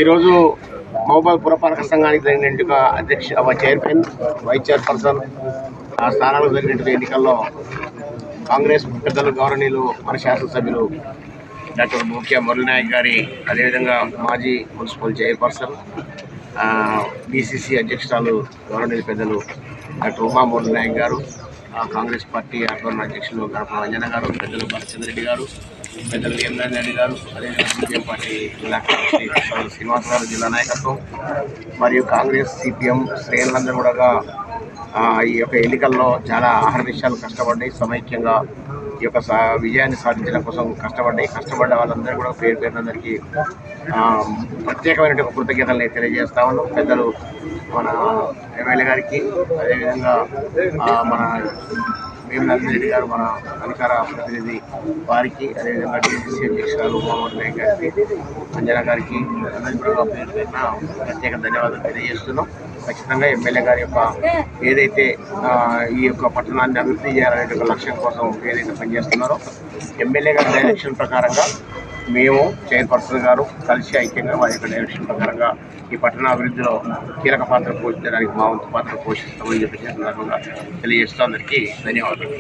ఈరోజు మహబూబాబాద్ పురపాలక సంఘానికి జరిగిన అధ్యక్ష చైర్మన్ వైస్ చైర్పర్సన్ ఆ స్థానాలకు జరిగిన ఎన్నికల్లో కాంగ్రెస్ పెద్దలు గౌరవనీయులు మన శాసనసభ్యులు డాక్టర్ ముఖ్య మురళీనాయక్ గారి, అదేవిధంగా మాజీ మున్సిపల్ చైర్పర్సన్ బీసీసీ అధ్యక్షురాలు గౌరవనీయులు పెద్దలు డాక్టర్ ఉమా మురళీనాయక్ గారు, కాంగ్రెస్ పార్టీ ఆధ్వర్య అధ్యక్షులు గణప అంజన గారు, పెద్దలు భరచంద్రెడ్డి గారు, పెద్దలు ఎందర్ రెడ్డి గారు, అదేవిధంగా సిపిఎం పార్టీ జిల్లా శ్రీనివాస్ గారు జిల్లా నాయకత్వం మరియు కాంగ్రెస్ సిపిఎం శ్రేణులందరూ కూడా ఈ యొక్క ఎన్నికల్లో చాలా ఆహార కష్టపడ్డాయి. సమైక్యంగా ఈ యొక్క విజయాన్ని సాధించడం కోసం కష్టపడ్డ వాళ్ళందరూ కూడా పేరునందరికీ ప్రత్యేకమైన కృతజ్ఞతలు తెలియజేస్తా ఉన్నాం. పెద్దలు మన ఎమ్మెల్యే గారికి, అదేవిధంగా మన వేమనాథ్ రెడ్డి గారు మన అధికార ప్రతినిధి వారికి, అదేవిధంగా డిసిసి అధ్యక్షురాలు ఉమామోహన్ నాయక్ గారికి, అంజనా గారికి అందరికీ కూడా ప్రత్యేక ధన్యవాదాలు తెలియజేస్తున్నాం. ఖచ్చితంగా ఎమ్మెల్యే గారి యొక్క ఏదైతే ఈ యొక్క పట్టణాన్ని అభివృద్ధి చేయాలనే ఒక లక్ష్యం కోసం ఏదైతే పనిచేస్తున్నారో ఎమ్మెల్యే గారి డైరెక్షన్ ప్రకారంగా మేము చైర్పర్సన్ గారు కలిసి ఐక్యంగా వారి యొక్క డైరెక్షన్ ప్రకారంగా ఈ పట్టణ అభివృద్ధిలో కీలక పాత్ర పోషించడానికి మా వంతు పాత్ర పోషిస్తామని చెప్పేసి సందర్భంగా తెలియజేస్తూ అందరికీ ధన్యవాదాలు.